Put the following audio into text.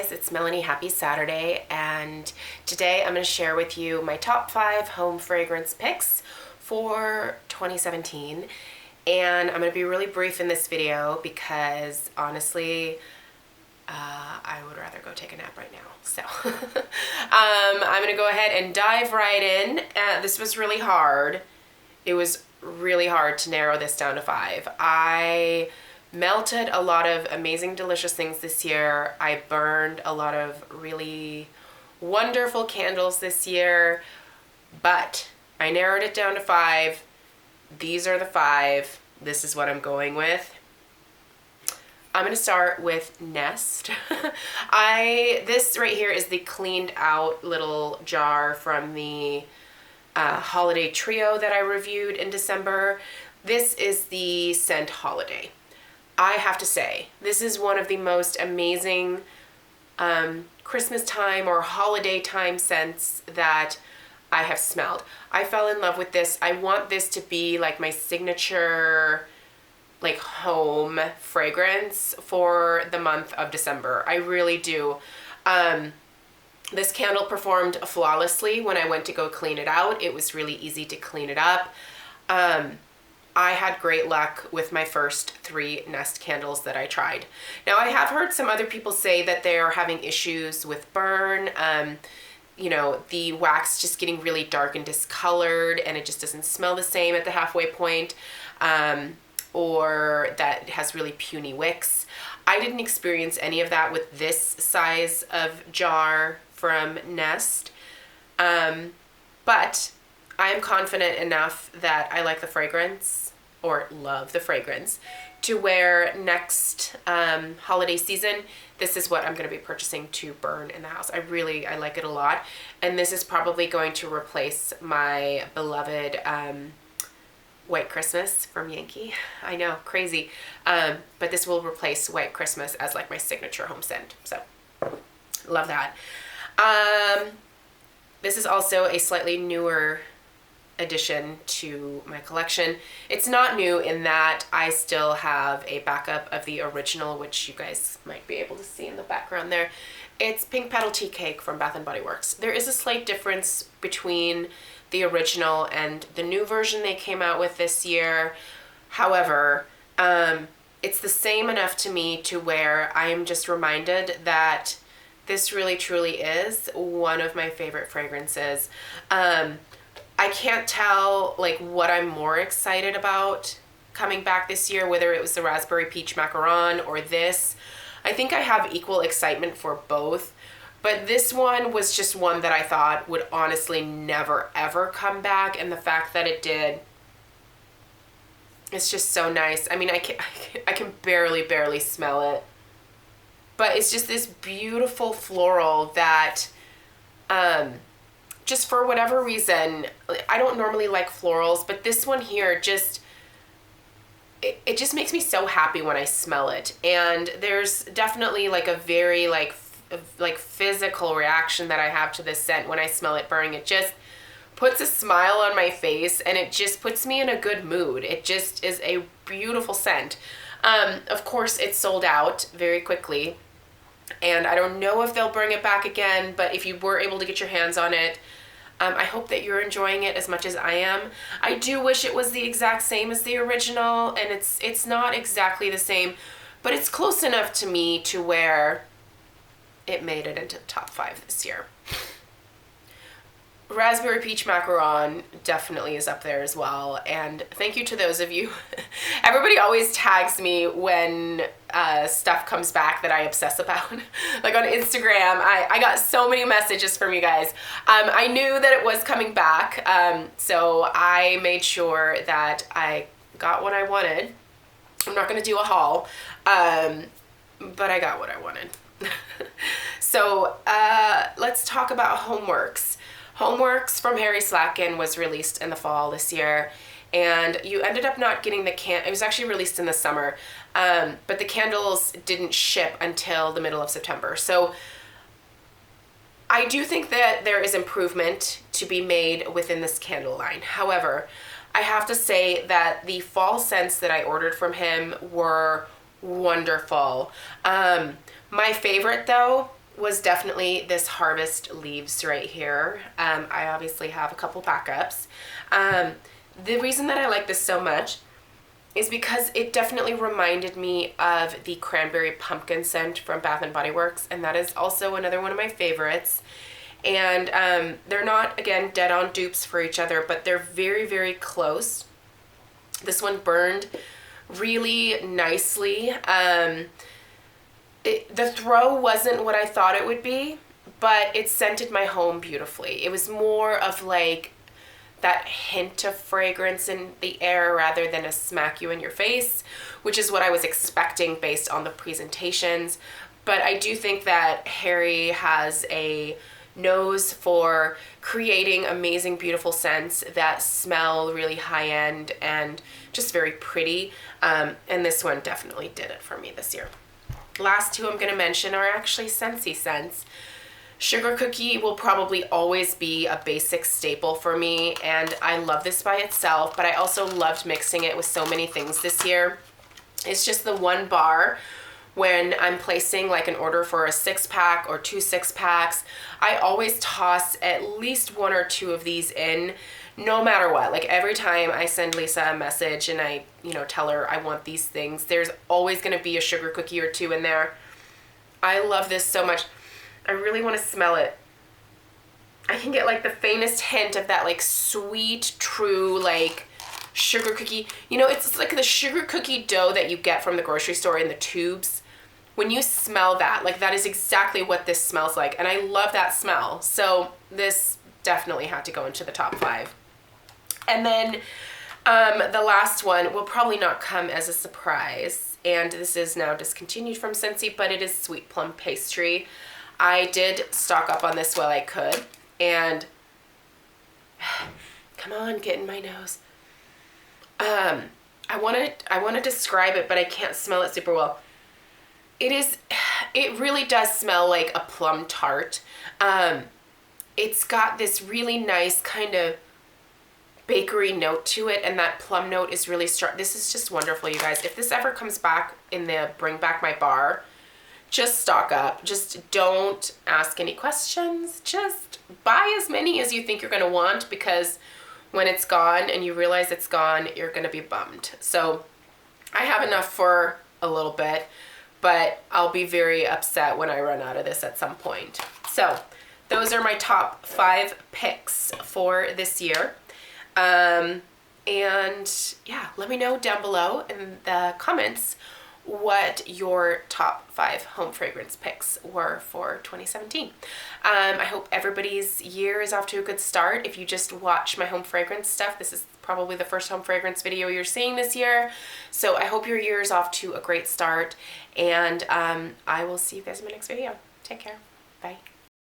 guys, it's Melanie. Happy Saturday, and today I'm going to share with you my top 5 home fragrance picks for 2017. And I'm going to be really brief in this video because honestly, I would rather go take a nap right now. So I'm going to go ahead and dive right in. This was really hard. It was really hard to narrow this down to 5. I melted a lot of amazing, delicious things this year. I burned a lot of really wonderful candles this year, but I narrowed it down to 5. These are the 5. This is what I'm going with. I'm going to start with Nest. This right here is the cleaned out little jar from the holiday trio that I reviewed in December. This is the scent Holiday. I have to say, this is one of the most amazing Christmas time or holiday time scents that I have smelled. I fell in love with this. I want this to be like my signature like home fragrance for the month of December. I really do. This candle performed flawlessly when I went to go clean it out. It was really easy to clean it up. I had great luck with my first 3 Nest candles that I tried. Now, I have heard some other people say that they're having issues with burn, you know, the wax just getting really dark and discolored and it just doesn't smell the same at the halfway point, or that it has really puny wicks. I didn't experience any of that with this size of jar from Nest, but I am confident enough that I like the fragrance, or love the fragrance, to where next holiday season, this is what I'm going to be purchasing to burn in the house. I like it a lot, and this is probably going to replace my beloved White Christmas from Yankee. I know, crazy, but this will replace White Christmas as like my signature home scent, so love that. This is also a slightly newer addition to my collection. It's not new in that I still have a backup of the original, which you guys might be able to see in the background there. It's Pink Petal Tea Cake from Bath & Body Works. There is a slight difference between the original and the new version they came out with this year. However, it's the same enough to me to where I am just reminded that this really truly is one of my favorite fragrances. I can't tell like what I'm more excited about coming back this year, whether it was the Raspberry Peach Macaron or this. I think I have equal excitement for both, but this one was just one that I thought would honestly never ever come back, and the fact that it did, it's just so nice. I mean, I can barely smell it, but it's just this beautiful floral that just for whatever reason, I don't normally like florals, but this one here just, it just makes me so happy when I smell it. And there's definitely like a very like physical reaction that I have to this scent when I smell it burning. It just puts a smile on my face and it just puts me in a good mood. It just is a beautiful scent. Of course, it's sold out very quickly, and I don't know if they'll bring it back again, but if you were able to get your hands on it, I hope that you're enjoying it as much as I am. I do wish it was the exact same as the original, and it's not exactly the same, but it's close enough to me to where it made it into the top 5 this year. Raspberry Peach Macaron definitely is up there as well, and thank you to those of you. Everybody always tags me when stuff comes back that I obsess about. Like on Instagram, I got so many messages from you guys. I knew that it was coming back, so I made sure that I got what I wanted. I'm not going to do a haul, but I got what I wanted. So let's talk about HomeWorx. HomeWorx from Harry Slatkin was released in the fall this year, and you ended up not getting the it was actually released in the summer, but the candles didn't ship until the middle of September. So I do think that there is improvement to be made within this candle line. However, I have to say that the fall scents that I ordered from him were wonderful. My favorite though was definitely this Harvest Leaves right here. I obviously have a couple backups. The reason that I like this so much is because it definitely reminded me of the Cranberry Pumpkin scent from Bath & Body Works, and that is also another one of my favorites. And they're not, again, dead-on dupes for each other, but they're very, very close. This one burned really nicely. The throw wasn't what I thought it would be, but it scented my home beautifully. It was more of like that hint of fragrance in the air rather than a smack you in your face, which is what I was expecting based on the presentations. But I do think that Harry has a nose for creating amazing, beautiful scents that smell really high-end and just very pretty. And this one definitely did it for me this year. Last two I'm going to mention are actually Scentsy scents. Sugar Cookie will probably always be a basic staple for me, and I love this by itself, but I also loved mixing it with so many things this year. It's just the one bar when I'm placing like an order for a 6-pack or 2 6-packs. I always toss at least 1 or 2 of these in, no matter what. Like every time I send Lisa a message and I, tell her I want these things, there's always going to be a Sugar Cookie or 2 in there. I love this so much. I really want to smell it. I can get like the faintest hint of that like sweet, true like sugar cookie. It's like the sugar cookie dough that you get from the grocery store in the tubes. When you smell that, like that is exactly what this smells like. And I love that smell. So this definitely had to go into the top 5. And then the last one will probably not come as a surprise. And this is now discontinued from Scentsy, but it is Sweet Plum Pastry. I did stock up on this while I could, and come on, get in my nose. I want to describe it, but I can't smell it super well. It really does smell like a plum tart. It's got this really nice kind of bakery note to it, and that plum note is really strong. This is just wonderful, you guys. If this ever comes back in the Bring Back My Bar, just stock up. Just don't ask any questions. Just buy as many as you think you're going to want, because when it's gone and you realize it's gone, you're going to be bummed. So I have enough for a little bit, but I'll be very upset when I run out of this at some point. So those are my top 5 picks for this year. And yeah, let me know down below in the comments what your top 5 home fragrance picks were for 2017. I hope everybody's year is off to a good start. If you just watch my home fragrance stuff, this is probably the first home fragrance video you're seeing this year. So I hope your year is off to a great start, and I will see you guys in my next video. Take care. Bye.